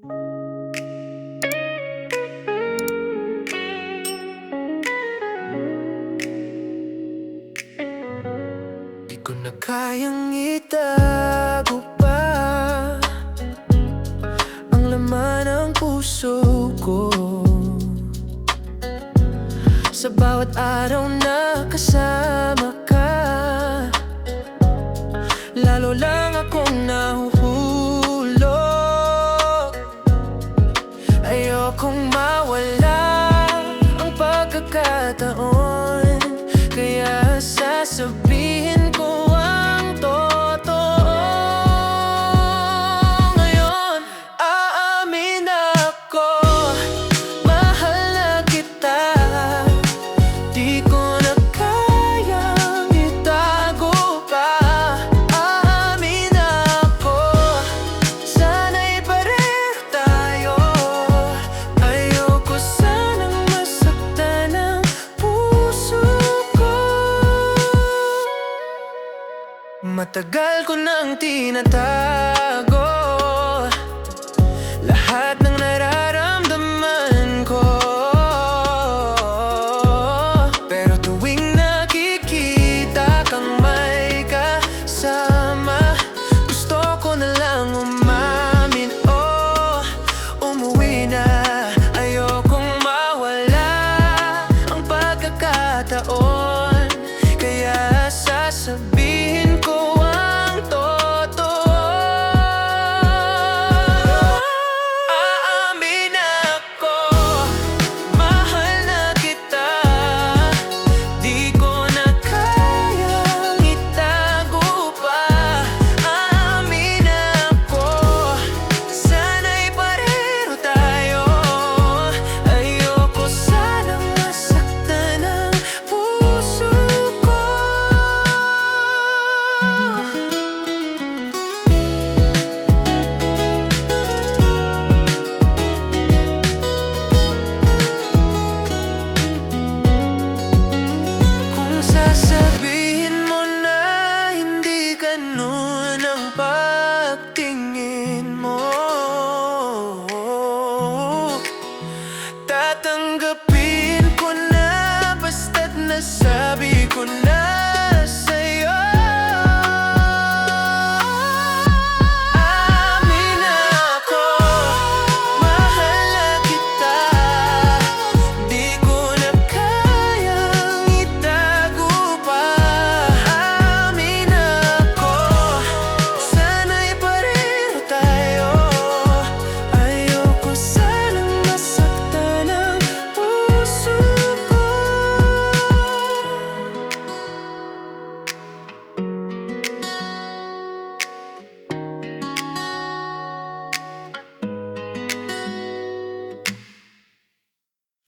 Di ko na kayang itago pa ang laman ng puso ko. Sa bawat araw na kasama ka, lalo lang akong nahuhulog. Ayokong mawala ang pagkakataon, kaya sasabihin ko ang totoo. Ngayon, aamin ako, mahal na kita. Di ko na kayang itago pa. Aamin ako, sana'y pareho tayo. Ayoko sanang masaktan ang puso ko. Matagal ko nang tinatago